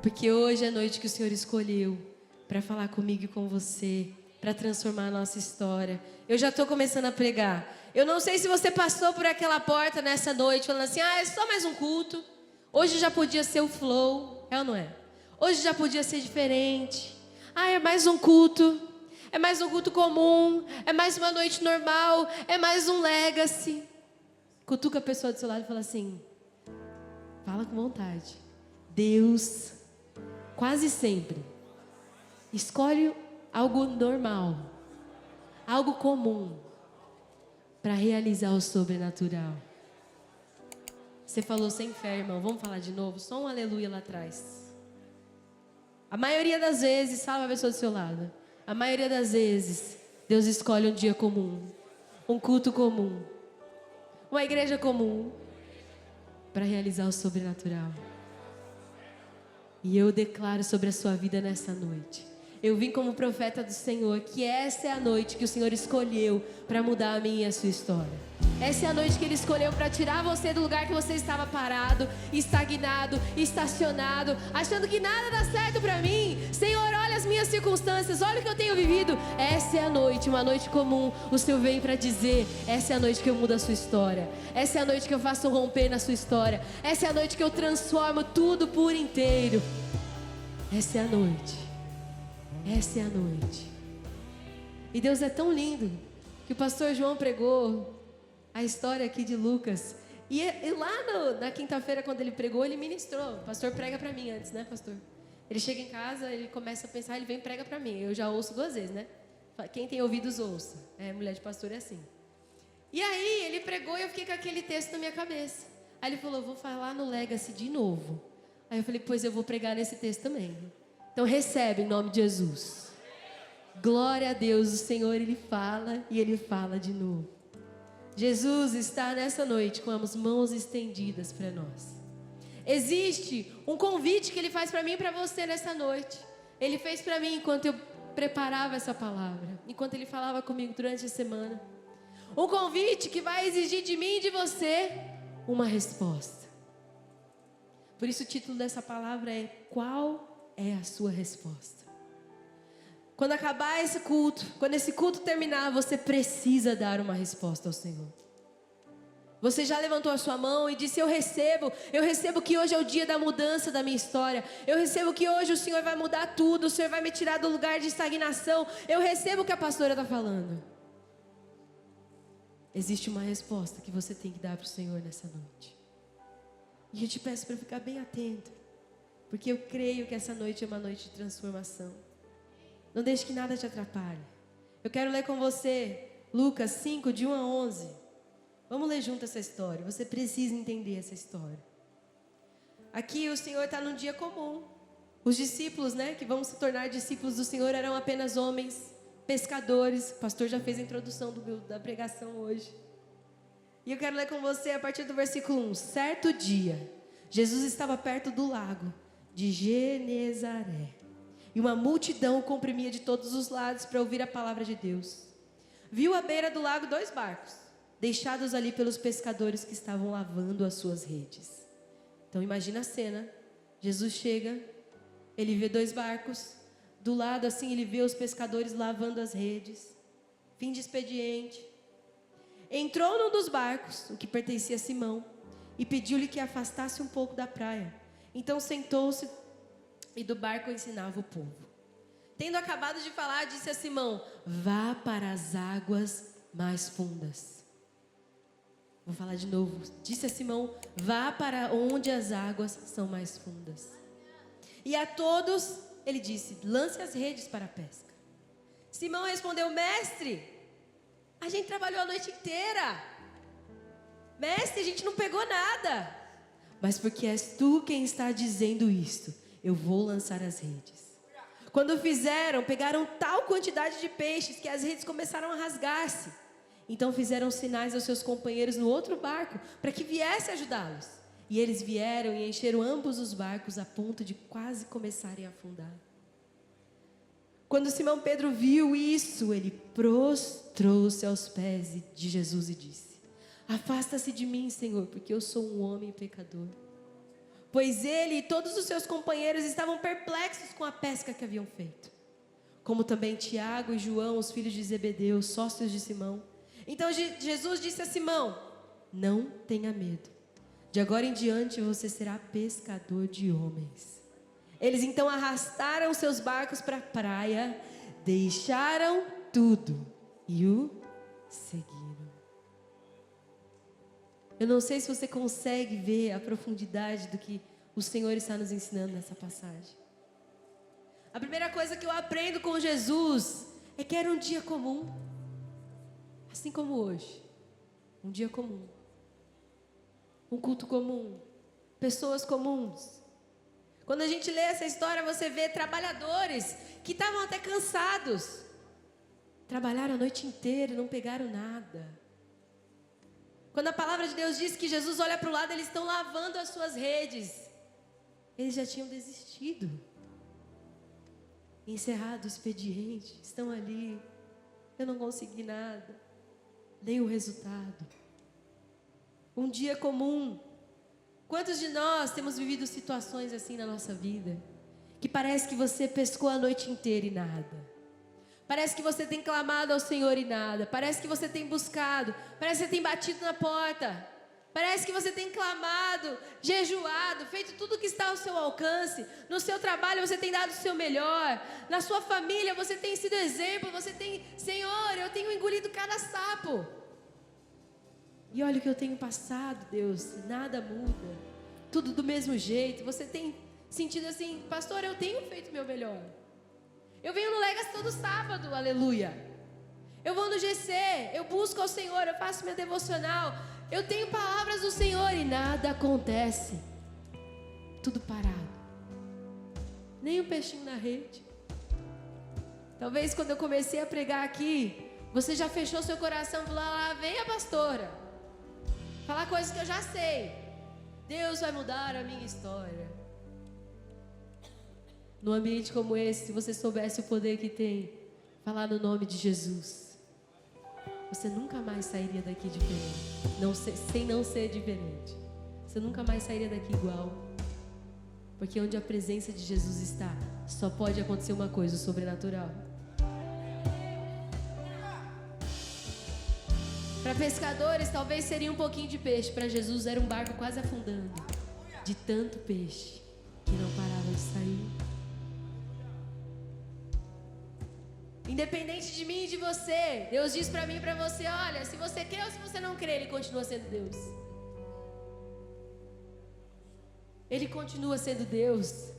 Porque hoje é a noite que o Senhor escolheu para falar comigo e com você, para transformar a nossa história. Eu já estou começando a pregar. Eu não sei se você passou por aquela porta nessa noite, falando assim, é só mais um culto. Hoje já podia ser o flow, é ou não é? Hoje já podia ser diferente. É mais um culto. É mais um culto comum. É mais uma noite normal. É mais um legacy. Cutuca a pessoa do seu lado e fala assim, fala com vontade. Deus, quase sempre, escolhe algo normal, algo comum, para realizar o sobrenatural. Você falou sem fé, irmão. Vamos falar de novo? Só um aleluia lá atrás. A maioria das vezes, salva a pessoa do seu lado. A maioria das vezes, Deus escolhe um dia comum, um culto comum, uma igreja comum, para realizar o sobrenatural. E eu declaro sobre a sua vida nessa noite. Eu vim como profeta do Senhor, que essa é a noite que o Senhor escolheu para mudar a minha e a sua história. Essa é a noite que Ele escolheu para tirar você do lugar que você estava parado, estagnado, estacionado, achando que nada dá certo para mim. Senhor, olha as minhas circunstâncias, olha o que eu tenho vivido. Essa é a noite, uma noite comum. O Senhor vem para dizer, essa é a noite que eu mudo a sua história. Essa é a noite que eu faço romper na sua história. Essa é a noite que eu transformo tudo por inteiro. Essa é a noite. Essa é a noite. E Deus é tão lindo que o pastor João pregou a história aqui de Lucas. E lá na quinta-feira, quando ele pregou, ele ministrou. O pastor prega pra mim antes, né, pastor? Ele chega em casa, ele começa a pensar, ele vem e prega pra mim. Eu já ouço 2 vezes, né? Quem tem ouvidos, ouça. Mulher de pastor é assim. E aí, ele pregou e eu fiquei com aquele texto na minha cabeça. Aí ele falou, vou falar no Legacy de novo. Aí eu falei, pois eu vou pregar nesse texto também. Então recebe em nome de Jesus. Glória a Deus, o Senhor, Ele fala e Ele fala de novo. Jesus está nessa noite com as mãos estendidas para nós. Existe um convite que Ele faz para mim e para você nessa noite. Ele fez para mim enquanto eu preparava essa palavra, enquanto Ele falava comigo durante a semana. Um convite que vai exigir de mim e de você uma resposta. Por isso o título dessa palavra é Qual é a sua resposta? Quando acabar esse culto, quando esse culto terminar, você precisa dar uma resposta ao Senhor. Você já levantou a sua mão e disse, eu recebo que hoje é o dia da mudança da minha história. Eu recebo que hoje o Senhor vai mudar tudo, o Senhor vai me tirar do lugar de estagnação. Eu recebo o que a pastora está falando. Existe uma resposta que você tem que dar para o Senhor nessa noite. E eu te peço para ficar bem atento, porque eu creio que essa noite é uma noite de transformação. Não deixe que nada te atrapalhe. Eu quero ler com você Lucas 5, de 1 a 11. Vamos ler junto essa história. Você precisa entender essa história. Aqui o Senhor está num dia comum. Os discípulos, que vão se tornar discípulos do Senhor, eram apenas homens, pescadores. O pastor já fez a introdução da pregação hoje. E eu quero ler com você a partir do versículo 1. Certo dia, Jesus estava perto do lago de Genezaré. E uma multidão o comprimia de todos os lados para ouvir a palavra de Deus. Viu à beira do lago 2 barcos, deixados ali pelos pescadores que estavam lavando as suas redes. Então imagina a cena. Jesus chega, ele vê 2 barcos. Do lado assim ele vê os pescadores lavando as redes. Fim de expediente. Entrou num dos barcos, o que pertencia a Simão, e pediu-lhe que afastasse um pouco da praia. Então sentou-se e do barco ensinava o povo. Tendo acabado de falar, disse a Simão, vá para as águas mais fundas. Vou falar de novo. Disse a Simão, vá para onde as águas são mais fundas. E a todos ele disse, lance as redes para a pesca. Simão respondeu, mestre, a gente trabalhou a noite inteira. Mestre, a gente não pegou nada. Mas porque és tu quem está dizendo isto, eu vou lançar as redes. Quando fizeram, pegaram tal quantidade de peixes que as redes começaram a rasgar-se. Então fizeram sinais aos seus companheiros no outro barco para que viesse ajudá-los. E eles vieram e encheram ambos os barcos a ponto de quase começarem a afundar. Quando Simão Pedro viu isso, ele prostrou-se aos pés de Jesus e disse, afasta-se de mim, Senhor, porque eu sou um homem pecador. pois ele e todos os seus companheiros estavam perplexos com a pesca que haviam feito. Como também Tiago e João, os filhos de Zebedeu, sócios de Simão. Então Jesus disse a Simão: não tenha medo, de agora em diante você será pescador de homens. Eles então arrastaram seus barcos para a praia, deixaram tudo e o seguiram. Eu não sei se você consegue ver a profundidade do que o Senhor está nos ensinando nessa passagem. A primeira coisa que eu aprendo com Jesus é que era um dia comum, assim como hoje, um dia comum, um culto comum, pessoas comuns. Quando a gente lê essa história, você vê trabalhadores que estavam até cansados, trabalharam a noite inteira, não pegaram nada. Quando a palavra de Deus diz que Jesus olha para o lado, eles estão lavando as suas redes, eles já tinham desistido, encerrado o expediente, estão ali, eu não consegui nada, nem o resultado. Um dia comum. Quantos de nós temos vivido situações assim na nossa vida, que parece que você pescou a noite inteira e nada? Parece que você tem clamado ao Senhor e nada. Parece que você tem buscado. Parece que você tem batido na porta. Parece que você tem clamado, jejuado, feito tudo o que está ao seu alcance. No seu trabalho você tem dado o seu melhor. Na sua família você tem sido exemplo. Você tem, Senhor, eu tenho engolido cada sapo. E olha o que eu tenho passado, Deus, nada muda. Tudo do mesmo jeito. Você tem sentido assim, pastor, eu tenho feito o meu melhor. Eu venho no Legas todo sábado, aleluia. Eu vou no GC, eu busco ao Senhor, eu faço minha devocional. Eu tenho palavras do Senhor e nada acontece. Tudo parado. Nem um peixinho na rede. Talvez quando eu comecei a pregar aqui, você já fechou seu coração e falou, lá vem a pastora falar coisas que eu já sei. Deus vai mudar a minha história. Num ambiente como esse, se você soubesse o poder que tem falar no nome de Jesus, você nunca mais sairia daqui diferente, sem não ser diferente. Você nunca mais sairia daqui igual, porque onde a presença de Jesus está, só pode acontecer uma coisa, o sobrenatural. Para pescadores talvez seria um pouquinho de peixe, para Jesus era um barco quase afundando, de tanto peixe que não parava de sair. Independente de mim e de você, Deus diz para mim e para você, olha, se você crê ou se você não crê, Ele continua sendo Deus. Ele continua sendo Deus.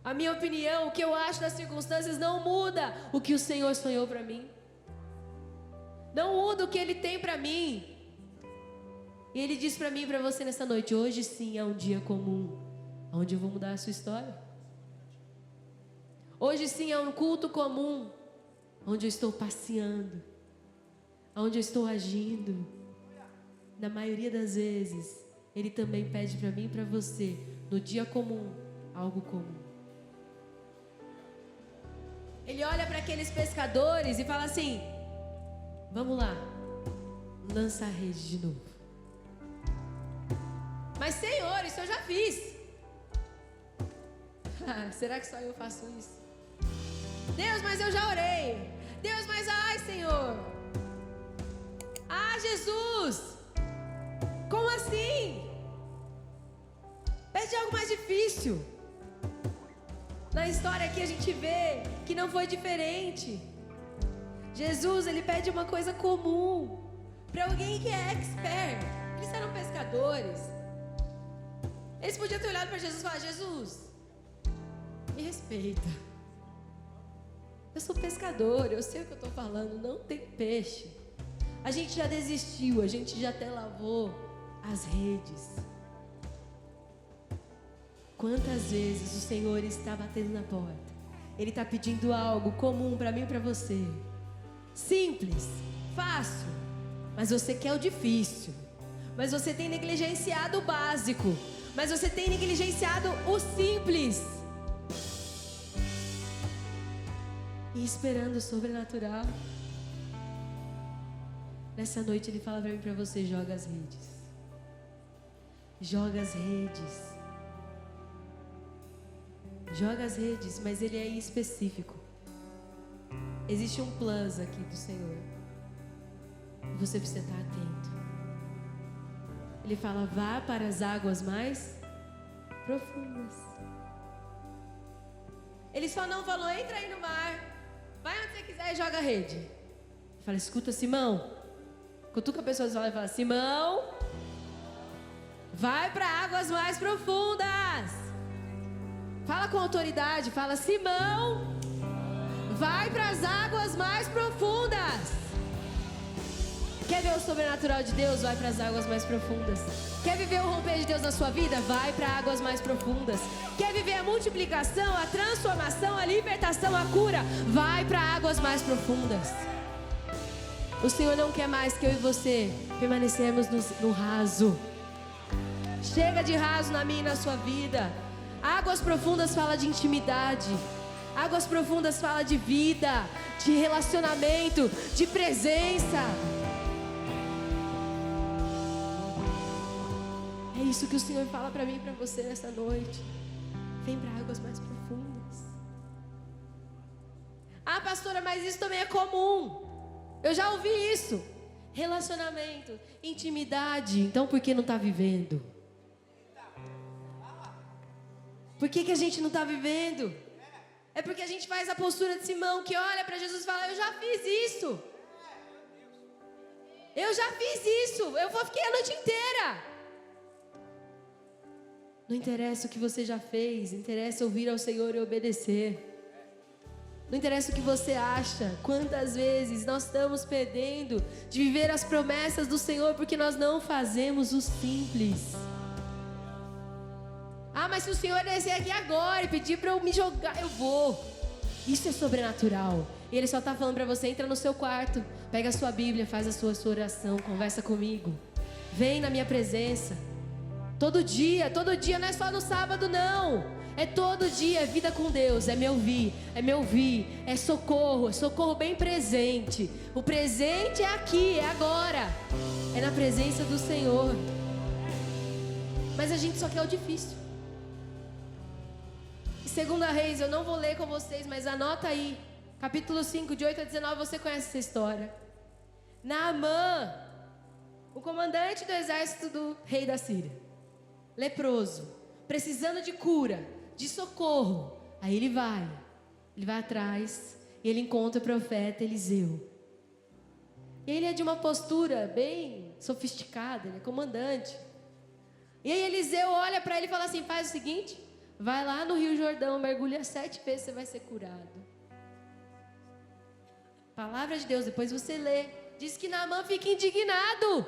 A minha opinião, o que eu acho das circunstâncias não muda o que o Senhor sonhou para mim. Não muda o que Ele tem para mim. E Ele diz para mim e para você nessa noite, hoje sim é um dia comum, onde eu vou mudar a sua história. Hoje sim é um culto comum, onde eu estou passeando, onde eu estou agindo. Na maioria das vezes, Ele também pede para mim e para você, no dia comum, algo comum. Ele olha para aqueles pescadores e fala assim, vamos lá, lança a rede de novo. Mas Senhor, isso eu já fiz. Será que só eu faço isso? Deus, mas eu já orei. Deus, mas ai, Senhor. Ah, Jesus. Como assim? Pede algo mais difícil. Na história aqui a gente vê que não foi diferente. Jesus, ele pede uma coisa comum para alguém que é expert. Eles eram pescadores. Eles podiam ter olhado para Jesus e falar, Jesus, me respeita. Eu sou pescador, eu sei o que eu estou falando, não tem peixe. A gente já desistiu, a gente já até lavou as redes. Quantas vezes o Senhor está batendo na porta? Ele está pedindo algo comum para mim e para você. Simples, fácil, mas você quer o difícil. Mas você tem negligenciado o básico. Mas você tem negligenciado o simples. E esperando o sobrenatural. Nessa noite Ele fala para mim e para você, joga as redes. Joga as redes. Joga as redes, mas ele é específico. Existe um plus aqui do Senhor. E você precisa estar atento. Ele fala, vá para as águas mais profundas. Ele só não falou, entra aí no mar. Vai onde você quiser e joga a rede. Ele fala, escuta, Simão. Cutuca a pessoa e fala, Simão, vai para águas mais profundas. Fala com autoridade, fala, Simão, vai para as águas mais profundas. Quer ver o sobrenatural de Deus? Vai para as águas mais profundas. Quer viver o romper de Deus na sua vida? Vai para águas mais profundas. Quer viver a multiplicação, a transformação, a libertação, a cura? Vai para águas mais profundas. O Senhor não quer mais que eu e você permanecermos no raso. Chega de raso na minha e na sua vida. Águas profundas fala de intimidade. Águas profundas fala de vida, de relacionamento, de presença. É isso que o Senhor fala para mim e para você nessa noite. Vem para águas mais profundas. Ah, pastora, mas isso também é comum. Eu já ouvi isso. Relacionamento, intimidade. Então por que não está vivendo? Por que a gente não está vivendo? É porque a gente faz a postura de Simão, que olha para Jesus e fala, eu já fiz isso. Eu já fiz isso. Eu fiquei a noite inteira. Não interessa o que você já fez, interessa ouvir ao Senhor e obedecer. Não interessa o que você acha. Quantas vezes nós estamos perdendo de viver as promessas do Senhor porque nós não fazemos o simples. Ah, mas se o Senhor descer aqui agora e pedir para eu me jogar, eu vou. Isso é sobrenatural. E Ele só está falando para você, entra no seu quarto, pega a sua Bíblia, faz a sua oração, conversa comigo. Vem na minha presença. Todo dia não é só no sábado não. É todo dia, é vida com Deus, é me ouvir, é socorro bem presente. O presente é aqui, é agora. É na presença do Senhor. Mas a gente só quer o difícil. Segunda Reis, eu não vou ler com vocês, mas anota aí. Capítulo 5, de 8 a 19, você conhece essa história. Naamã, o comandante do exército do rei da Síria, leproso, precisando de cura, de socorro. Aí ele vai atrás e ele encontra o profeta Eliseu. E ele é de uma postura bem sofisticada, ele é comandante. E aí Eliseu olha para ele e fala assim, faz o seguinte, vai lá no Rio Jordão, mergulha 7 vezes, você vai ser curado. Palavra de Deus, depois você lê. Diz que Naamã fica indignado.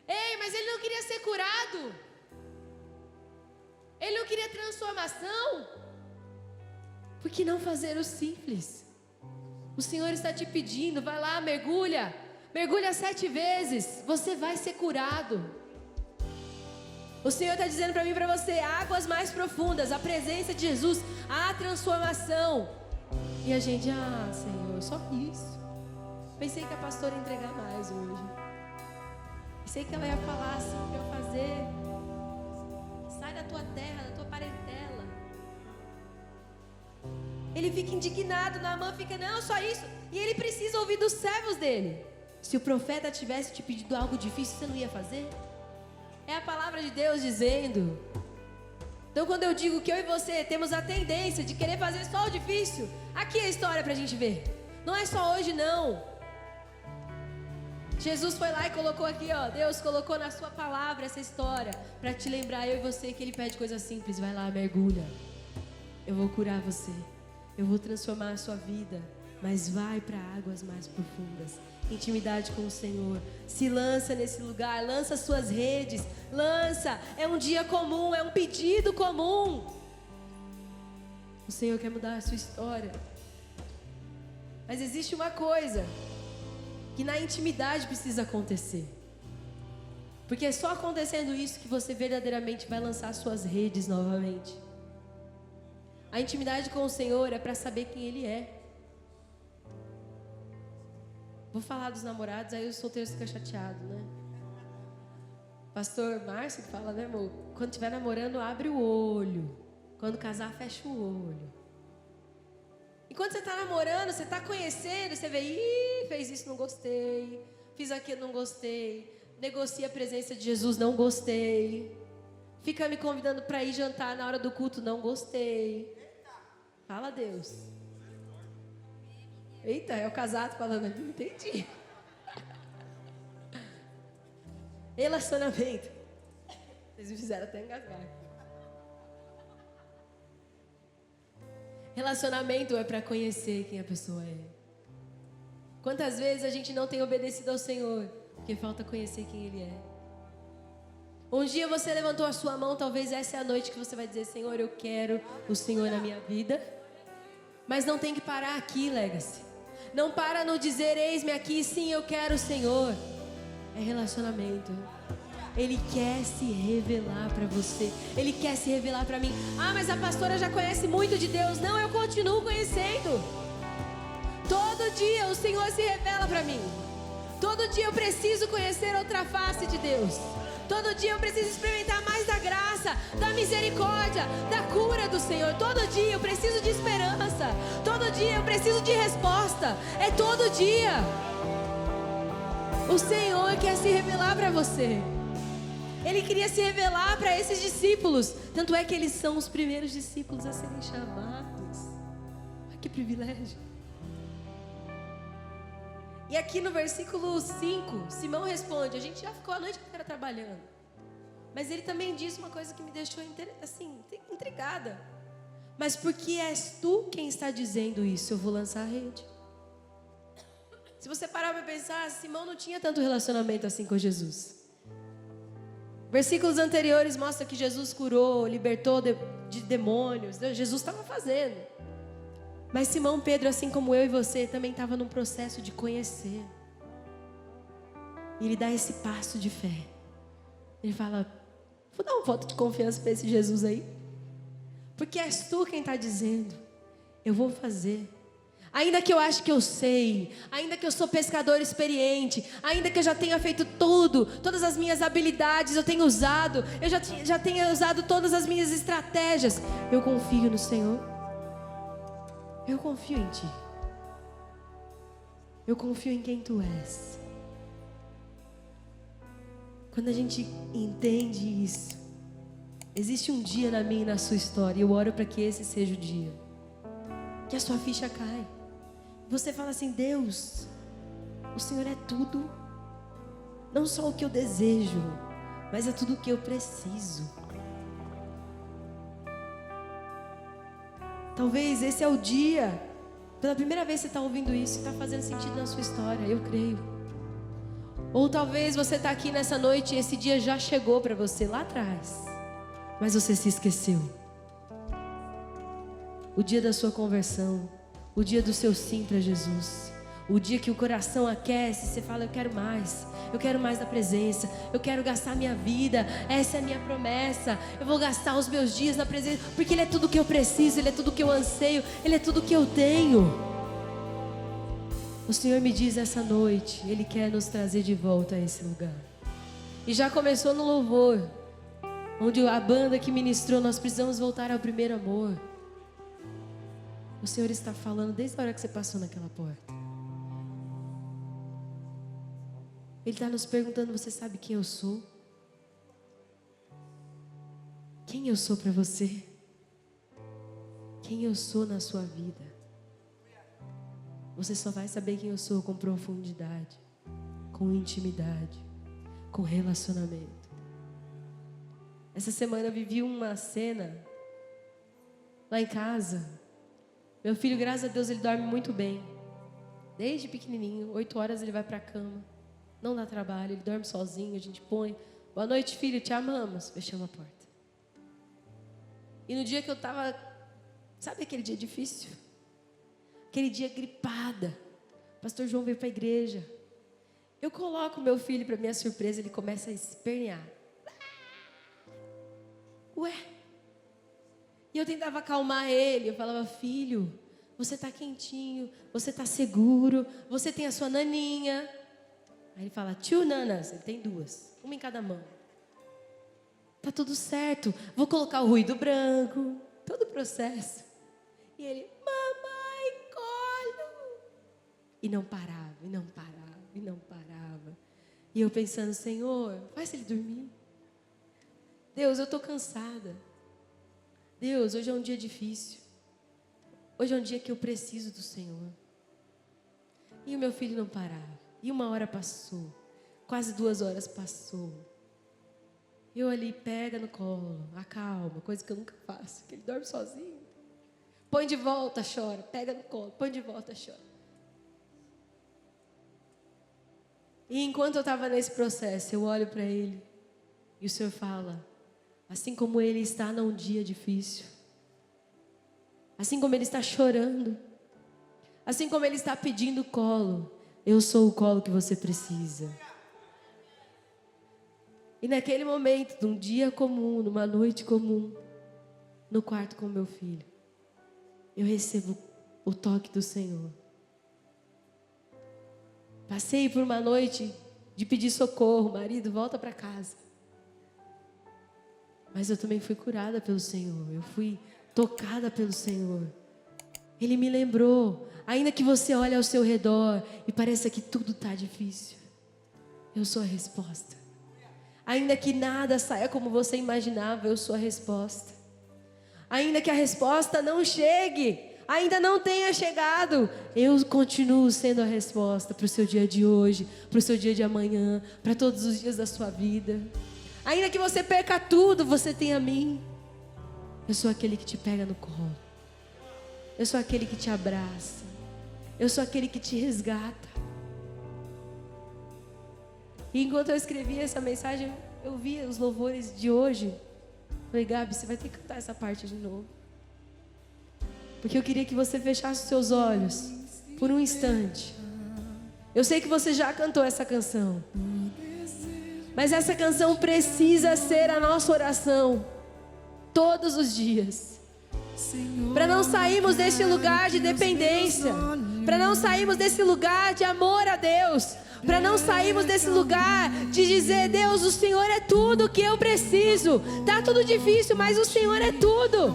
Ei, mas ele não queria ser curado. Ele não queria transformação. Por que não fazer o simples? O Senhor está te pedindo, vai lá, mergulha 7 vezes, você vai ser curado. O Senhor está dizendo para mim e para você, águas mais profundas, a presença de Jesus, a transformação. E a gente, Senhor, só isso. Pensei que a pastora ia entregar mais hoje. Pensei que ela ia falar assim para eu fazer. Sai da tua terra, da tua parentela. Ele fica indignado, Naamã fica, não, só isso. E ele precisa ouvir dos servos dele. Se o profeta tivesse te pedido algo difícil, você não ia fazer? É a palavra de Deus dizendo. Então quando eu digo que eu e você temos a tendência de querer fazer só o difícil, aqui é a história pra gente ver. Não é só hoje não. Jesus foi lá e colocou aqui, Deus colocou na sua palavra essa história para te lembrar, eu e você, que Ele pede coisas simples. Vai lá, mergulha. Eu vou curar você. Eu vou transformar a sua vida. Mas vai para águas mais profundas. Intimidade com o Senhor. Se lança nesse lugar, lança suas redes. Lança, é um dia comum, é um pedido comum. O Senhor quer mudar a sua história. Mas existe uma coisa que na intimidade precisa acontecer. Porque é só acontecendo isso que você verdadeiramente vai lançar suas redes novamente. A intimidade com o Senhor é para saber quem Ele é. Vou falar dos namorados, aí os solteiros ficam chateados, né? Pastor Márcio fala, né, amor? Quando estiver namorando, abre o olho. Quando casar, fecha o olho. E quando você está namorando, você está conhecendo, você vê, fez isso, não gostei. Fiz aquilo, não gostei. Negocia a presença de Jesus, não gostei. Fica me convidando para ir jantar na hora do culto, não gostei. Fala a Deus. Eita, é o casado falando aqui, não entendi. Relacionamento. Vocês me fizeram até engasgar. Relacionamento é para conhecer quem a pessoa é. Quantas vezes a gente não tem obedecido ao Senhor porque falta conhecer quem Ele é. Um dia você levantou a sua mão, talvez essa é a noite que você vai dizer: Senhor, eu quero o Senhor na minha vida. Mas não tem que parar aqui, Legacy. Não para no dizer: eis-me aqui, sim, eu quero o Senhor. É relacionamento. Ele quer se revelar para você. Ele quer se revelar para mim. Ah, mas a pastora já conhece muito de Deus. Não, eu continuo conhecendo. Todo dia o Senhor se revela para mim. Todo dia eu preciso conhecer outra face de Deus. Todo dia eu preciso experimentar mais da graça, da misericórdia, da cura do Senhor. Todo dia eu preciso de esperança. Todo dia eu preciso de resposta. É todo dia. O Senhor quer se revelar para você. Ele queria se revelar para esses discípulos. Tanto é que eles são os primeiros discípulos a serem chamados. Que privilégio. E aqui no versículo 5, Simão responde: a gente já ficou a noite inteira trabalhando. Mas ele também disse uma coisa que me deixou assim, intrigada. Mas porque és tu quem está dizendo isso, eu vou lançar a rede. Se você parar para pensar, Simão não tinha tanto relacionamento assim com Jesus. Versículos anteriores mostram que Jesus curou, libertou de demônios. Jesus estava fazendo. Mas Simão Pedro, assim como eu e você, também estava num processo de conhecer. E ele dá esse passo de fé. Ele fala: vou dar um voto de confiança para esse Jesus aí. Porque és tu quem está dizendo. Eu vou fazer. Ainda que eu ache que eu sei, ainda que eu sou pescador experiente, ainda que eu já tenha feito tudo, todas as minhas habilidades eu tenho usado, eu já tenha usado todas as minhas estratégias, eu confio no Senhor. Eu confio em Ti. Eu confio em quem Tu és. Quando a gente entende isso, existe um dia na minha e na sua história, e eu oro para que esse seja o dia que a sua ficha cai. Você fala assim: Deus, o Senhor é tudo. Não só o que eu desejo, mas é tudo o que eu preciso. Talvez esse é o dia, pela primeira vez você está ouvindo isso, está fazendo sentido na sua história, eu creio. Ou talvez você está aqui nessa noite e esse dia já chegou para você lá atrás, mas você se esqueceu. O dia da sua conversão, o dia do seu sim para Jesus, o dia que o coração aquece, você fala: eu quero mais da presença, eu quero gastar minha vida, essa é a minha promessa, eu vou gastar os meus dias na presença, porque Ele é tudo que eu preciso, Ele é tudo que eu anseio, Ele é tudo que eu tenho. O Senhor me diz essa noite, Ele quer nos trazer de volta a esse lugar. E já começou no louvor, onde a banda que ministrou: nós precisamos voltar ao primeiro amor. O Senhor está falando desde a hora que você passou naquela porta. Ele está nos perguntando: você sabe quem eu sou? Quem eu sou para você? Quem eu sou na sua vida? Você só vai saber quem eu sou com profundidade, com intimidade, com relacionamento. Essa semana eu vivi uma cena lá em casa. Meu filho, graças a Deus, ele dorme muito bem. Desde pequenininho, 8 horas ele vai para a cama. Não dá trabalho, ele dorme sozinho, a gente põe: boa noite, filho, te amamos. Fechamos a porta. E no dia que eu estava, sabe aquele dia difícil? Aquele dia gripada. O pastor João veio para a igreja. Eu coloco meu filho, para minha surpresa, ele começa a espernear. Ué? E eu tentava acalmar ele, eu falava: filho, você está quentinho, você está seguro, você tem a sua naninha. Aí ele fala: 2 nanas, ele tem 2, uma em cada mão. Tá tudo certo, vou colocar o ruído branco, todo o processo. E ele, mamãe, colo. E não parava, e não parava, e não parava. E eu pensando, Senhor, faz ele dormir. Deus, eu estou cansada. Deus, hoje é um dia difícil. Hoje é um dia que eu preciso do Senhor. E o meu filho não parava. E 1 hora passou. Quase 2 horas passou. Eu ali, pega no colo, acalma, coisa que eu nunca faço, que ele dorme sozinho. Põe de volta, chora, pega no colo, põe de volta, chora. E enquanto eu estava nesse processo, eu olho para ele e o Senhor fala, assim como ele está num dia difícil, assim como ele está chorando, assim como ele está pedindo colo, eu sou o colo que você precisa. E naquele momento, num dia comum, numa noite comum, no quarto com meu filho, eu recebo o toque do Senhor. Passei por uma noite de pedir socorro, marido, volta para casa. Mas eu também fui curada pelo Senhor, eu fui tocada pelo Senhor. Ele me lembrou, ainda que você olhe ao seu redor e pareça que tudo está difícil, eu sou a resposta. Ainda que nada saia como você imaginava, eu sou a resposta. Ainda que a resposta não chegue, ainda não tenha chegado, eu continuo sendo a resposta para o seu dia de hoje, para o seu dia de amanhã, para todos os dias da sua vida. Ainda que você perca tudo, você tem a mim. Eu sou aquele que te pega no colo. Eu sou aquele que te abraça. Eu sou aquele que te resgata. E enquanto eu escrevia essa mensagem, eu via os louvores de hoje. Falei, Gabi, você vai ter que cantar essa parte de novo. Porque eu queria que você fechasse os seus olhos por um instante. Eu sei que você já cantou essa canção. Mas essa canção precisa ser a nossa oração todos os dias. Para não sairmos desse lugar de dependência. Para não sairmos desse lugar de amor a Deus. Para não sairmos desse lugar de dizer, Deus, o Senhor é tudo que eu preciso. Tá tudo difícil, mas o Senhor é tudo.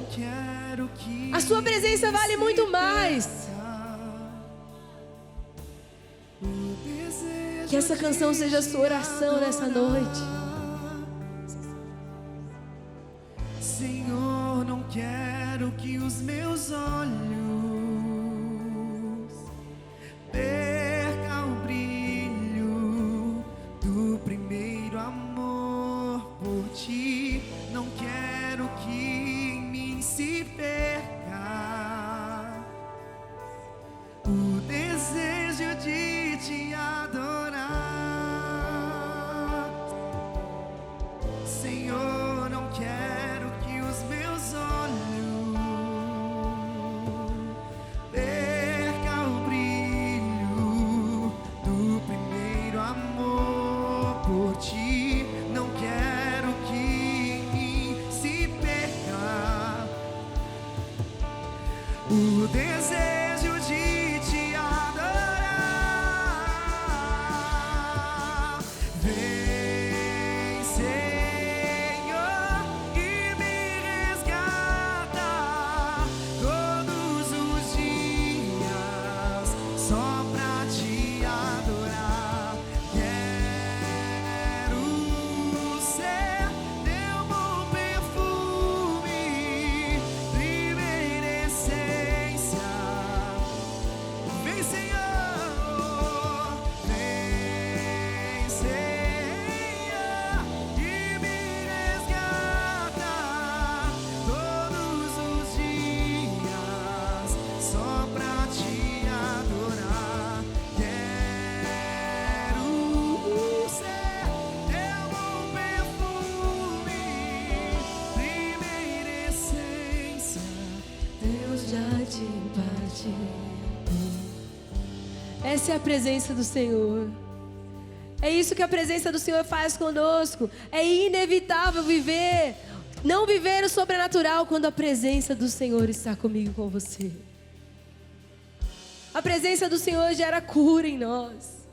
A sua presença vale muito mais. Que essa canção seja a sua oração nessa noite. Senhor, não quero que os meus olhos percam o brilho do primeiro amor por ti. Não quero que em mim se perca o desejo de te adorar. Senhor, não quero que os meus olhos percam o brilho do primeiro amor por ti. Não quero que em mim se perca o desejo de te adorar. Vem, Senhor, e me resgata todos os dias só pra te adorar. Quero ser teu bom perfume, primeira essência. Vem, Senhor, e me resgata todos os dias só pra te adorar. Quero ser teu bom perfume, primeira essência. Deus já te bate. Essa é a presença do Senhor. É isso que a presença do Senhor faz conosco. É inevitável não viver o sobrenatural quando a presença do Senhor está comigo e com você. A presença do Senhor gera cura em nós.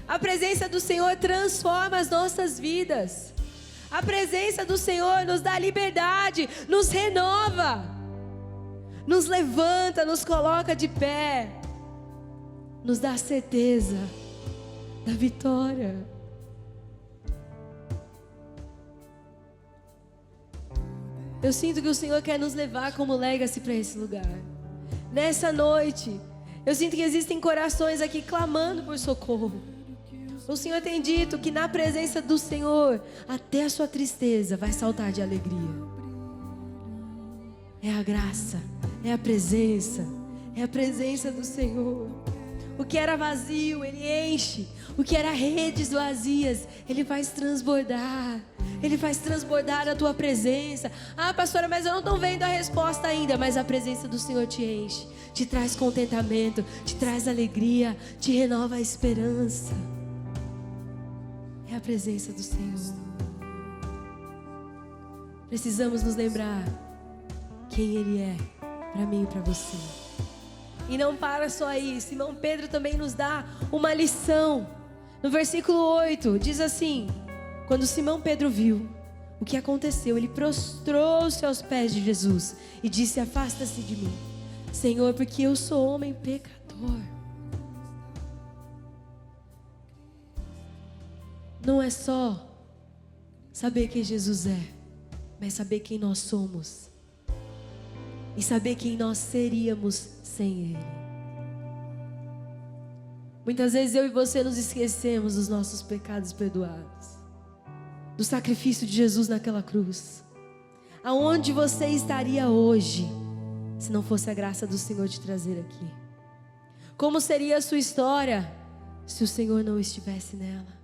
A presença do Senhor transforma as nossas vidas. A presença do Senhor nos dá liberdade, nos renova. nos levanta, nos coloca de pé, nos dá a certeza da vitória. Eu sinto que o Senhor quer nos levar como legacy para esse lugar. Nessa noite, eu sinto que existem corações aqui clamando por socorro. O Senhor tem dito que na presença do Senhor, até a sua tristeza vai saltar de alegria. É a graça, é a presença do Senhor. O que era vazio, Ele enche. O que era redes vazias, Ele faz transbordar. Ele faz transbordar a tua presença. Ah, pastora, mas eu não estou vendo a resposta ainda. Mas a presença do Senhor te enche, te traz contentamento, te traz alegria, te renova a esperança. É a presença do Senhor. Precisamos nos lembrar quem Ele é para mim e para você. E não para só aí. Simão Pedro também nos dá uma lição. No versículo 8 diz assim: quando Simão Pedro viu o que aconteceu, ele prostrou-se aos pés de Jesus e disse: afasta-se de mim, Senhor, porque eu sou homem pecador. Não é só saber quem Jesus é, mas saber quem nós somos e saber quem nós seríamos sem Ele. Muitas vezes eu e você nos esquecemos dos nossos pecados perdoados, do sacrifício de Jesus naquela cruz. Aonde você estaria hoje se não fosse a graça do Senhor te trazer aqui? Como seria a sua história se o Senhor não estivesse nela?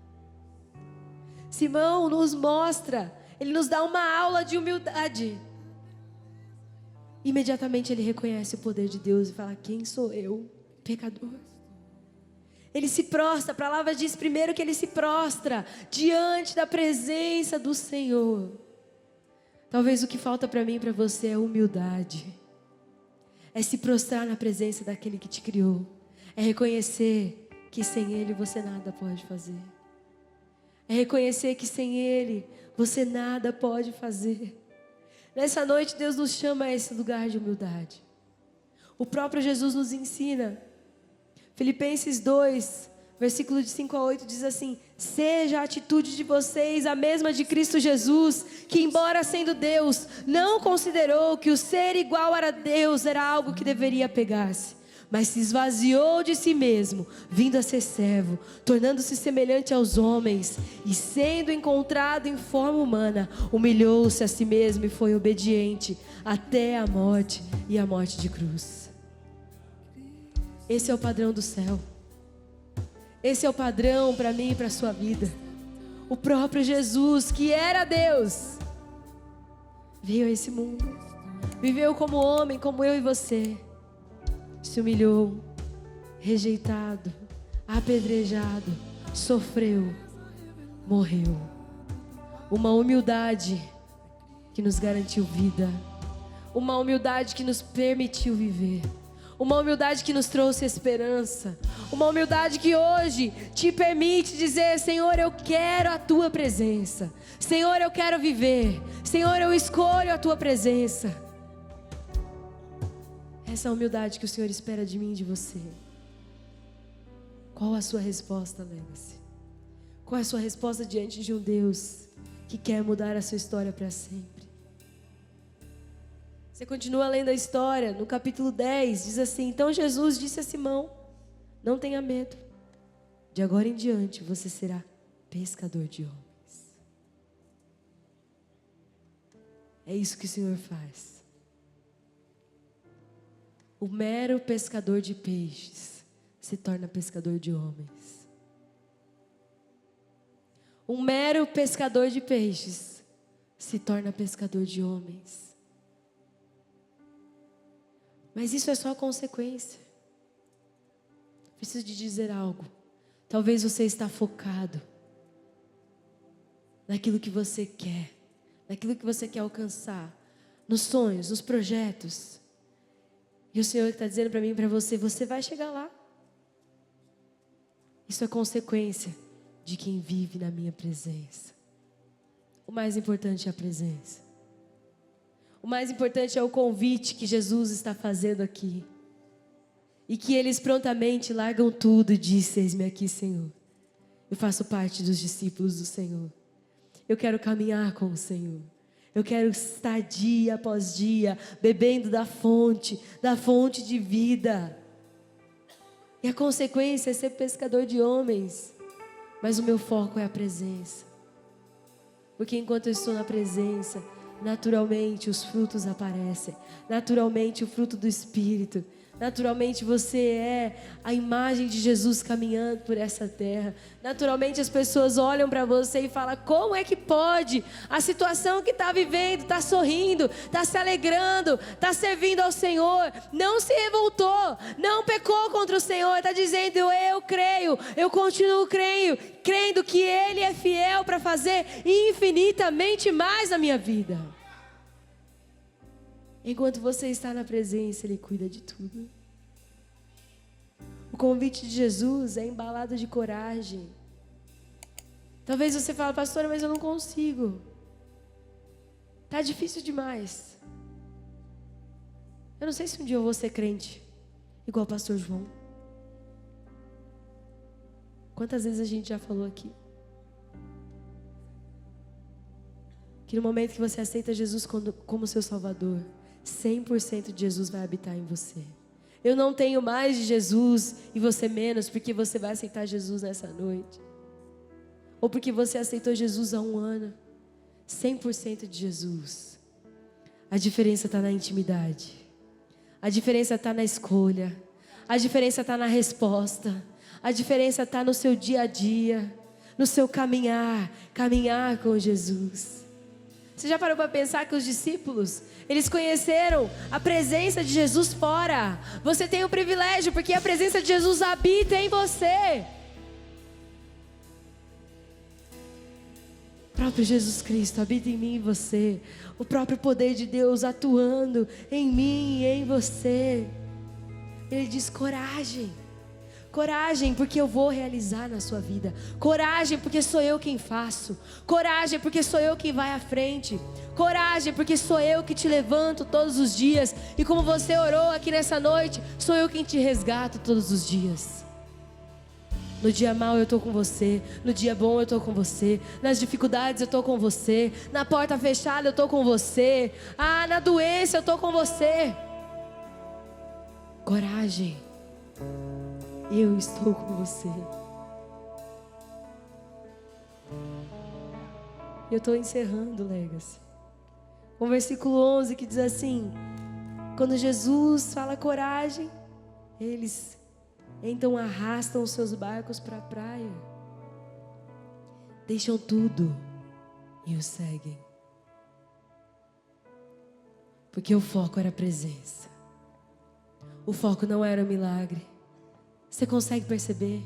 Simão nos mostra, ele nos dá uma aula de humildade. Imediatamente ele reconhece o poder de Deus e fala: quem sou eu, pecador? Ele se prostra, a palavra diz primeiro que ele se prostra diante da presença do Senhor. Talvez o que falta para mim e para você é humildade. É se prostrar na presença daquele que te criou. É reconhecer que sem Ele você nada pode fazer. É reconhecer que sem Ele você nada pode fazer. Nessa noite Deus nos chama a esse lugar de humildade. O próprio Jesus nos ensina. Filipenses 2, versículo de 5 a 8 diz assim: seja a atitude de vocês a mesma de Cristo Jesus, que embora sendo Deus, não considerou que o ser igual a Deus era algo que deveria apegar-se, mas se esvaziou de si mesmo, vindo a ser servo, tornando-se semelhante aos homens, e sendo encontrado em forma humana, humilhou-se a si mesmo e foi obediente até a morte e a morte de cruz. Esse é o padrão do céu. Esse é o padrão para mim e para a sua vida. O próprio Jesus, que era Deus, veio a esse mundo, viveu como homem, como eu e você, se humilhou, rejeitado, apedrejado, sofreu, morreu. Uma humildade que nos garantiu vida, uma humildade que nos permitiu viver, uma humildade que nos trouxe esperança, uma humildade que hoje te permite dizer: Senhor, eu quero a Tua presença, Senhor, eu quero viver, Senhor, eu escolho a Tua presença. Essa é a humildade que o Senhor espera de mim e de você. Qual a sua resposta, Legacy? Qual é a sua resposta diante de um Deus que quer mudar a sua história para sempre? Você continua lendo a história, no capítulo 10, diz assim: então Jesus disse a Simão: não tenha medo, de agora em diante você será pescador de homens. É isso que o Senhor faz. O mero pescador de peixes se torna pescador de homens. Um mero pescador de peixes se torna pescador de homens. Mas isso é só consequência. Preciso te dizer algo. Talvez você está focado naquilo que você quer, naquilo que você quer alcançar, nos sonhos, nos projetos. E o Senhor está dizendo para mim e para você: você vai chegar lá. Isso é consequência de quem vive na minha presença. O mais importante é a presença. O mais importante é o convite que Jesus está fazendo aqui. E que eles prontamente largam tudo e dizem: eis-me aqui, Senhor. Eu faço parte dos discípulos do Senhor. Eu quero caminhar com o Senhor. Eu quero estar dia após dia bebendo da fonte de vida. E a consequência é ser pescador de homens. Mas o meu foco é a presença. Porque enquanto eu estou na presença, naturalmente os frutos aparecem. Naturalmente o fruto do Espírito. Naturalmente você é a imagem de Jesus caminhando por essa terra. Naturalmente as pessoas olham para você e falam: como é que pode? A situação que está vivendo, está sorrindo, está se alegrando, está servindo ao Senhor, não se revoltou, não pecou contra o Senhor, está dizendo: eu creio, eu continuo crendo que Ele é fiel para fazer infinitamente mais na minha vida. Enquanto você está na presença, Ele cuida de tudo. O convite de Jesus é embalado de coragem. Talvez você fale: pastora, mas eu não consigo. Está difícil demais. Eu não sei se um dia eu vou ser crente, igual o pastor João. Quantas vezes a gente já falou aqui? Que no momento que você aceita Jesus como seu Salvador, 100% de Jesus vai habitar em você. Eu não tenho mais de Jesus e você menos, porque você vai aceitar Jesus nessa noite. Ou porque você aceitou Jesus há um ano. 100% de Jesus. A diferença está na intimidade. A diferença está na escolha. A diferença está na resposta. A diferença está no seu dia a dia. No seu caminhar com Jesus. Você já parou para pensar que os discípulos, eles conheceram a presença de Jesus fora? Você tem o privilégio, porque a presença de Jesus habita em você. O próprio Jesus Cristo habita em mim e você. O próprio poder de Deus atuando em mim e em você. Ele diz: coragem. Coragem, porque eu vou realizar na sua vida. Coragem, porque sou eu quem faço. Coragem, porque sou eu quem vai à frente. Coragem, porque sou eu que te levanto todos os dias. E como você orou aqui nessa noite, sou eu quem te resgato todos os dias. No dia mau eu estou com você. No dia bom eu estou com você. Nas dificuldades eu estou com você. Na porta fechada eu estou com você. Na doença eu estou com você. Coragem. Eu estou com você. Eu estou encerrando, Legacy. O versículo 11 que diz assim: quando Jesus fala coragem, eles então arrastam os seus barcos para a praia. Deixam tudo e o seguem. Porque o foco era a presença. O foco não era o milagre. Você consegue perceber?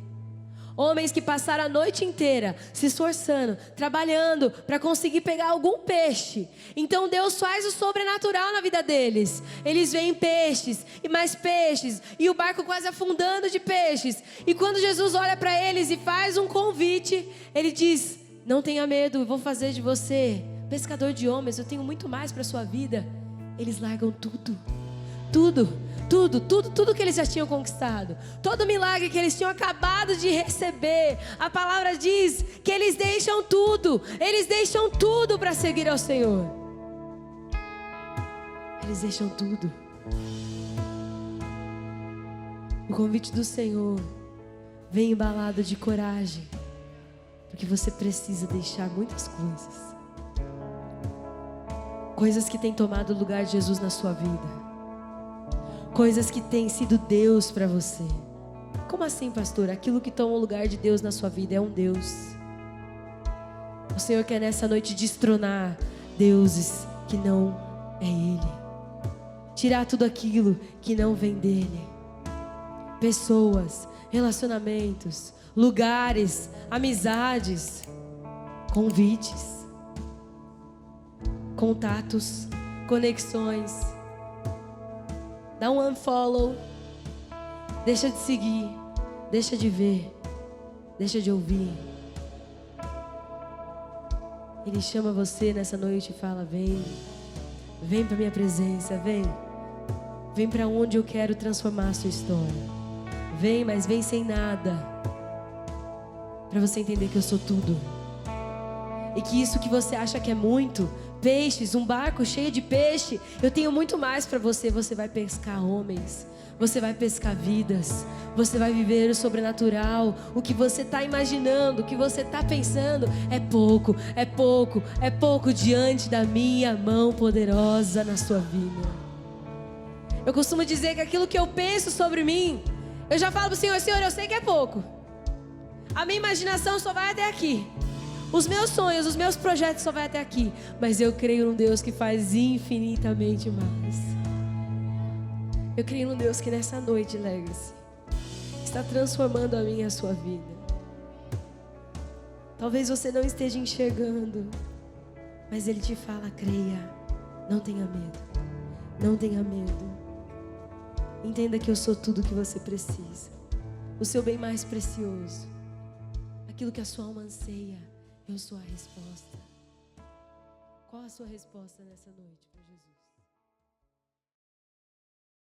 Homens que passaram a noite inteira se esforçando, trabalhando para conseguir pegar algum peixe. Então Deus faz o sobrenatural na vida deles. Eles veem peixes e mais peixes, e o barco quase afundando de peixes. E quando Jesus olha para eles e faz um convite, Ele diz: não tenha medo, eu vou fazer de você pescador de homens. Eu tenho muito mais para a sua vida. Eles largam tudo. Tudo que eles já tinham conquistado, todo milagre que eles tinham acabado de receber. A palavra diz que eles deixam tudo para seguir ao Senhor. Eles deixam tudo. O convite do Senhor vem embalado de coragem, porque você precisa deixar muitas coisas que têm tomado o lugar de Jesus na sua vida. Coisas que têm sido Deus para você. Como assim, pastor? Aquilo que toma o lugar de Deus na sua vida é um Deus. O Senhor quer nessa noite destronar deuses que não é Ele. Tirar tudo aquilo que não vem dEle. Pessoas, relacionamentos, lugares, amizades, convites, contatos, conexões. Dá um unfollow. Deixa de seguir. Deixa de ver. Deixa de ouvir. Ele chama você nessa noite e fala: vem. Vem para minha presença, vem. Vem para onde eu quero transformar a sua história. Vem, mas vem sem nada. Para você entender que eu sou tudo. E que isso que você acha que é muito, peixes, um barco cheio de peixe, eu tenho muito mais para você. Você vai pescar homens, você vai pescar vidas, você vai viver o sobrenatural. O que você está imaginando, o que você está pensando é pouco, é pouco, é pouco diante da minha mão poderosa na sua vida. Eu costumo dizer que aquilo que eu penso sobre mim, eu já falo para o Senhor, Senhor, eu sei que é pouco. A minha imaginação só vai até aqui. Os meus sonhos, os meus projetos só vai até aqui. Mas eu creio num Deus que faz infinitamente mais. Eu creio num Deus que nessa noite, Legacy, está transformando a minha e a sua vida. Talvez você não esteja enxergando, mas Ele te fala, creia, não tenha medo, não tenha medo. Entenda que eu sou tudo o que você precisa. O seu bem mais precioso. Aquilo que a sua alma anseia. Eu sou a resposta. Qual a sua resposta nessa noite para Jesus?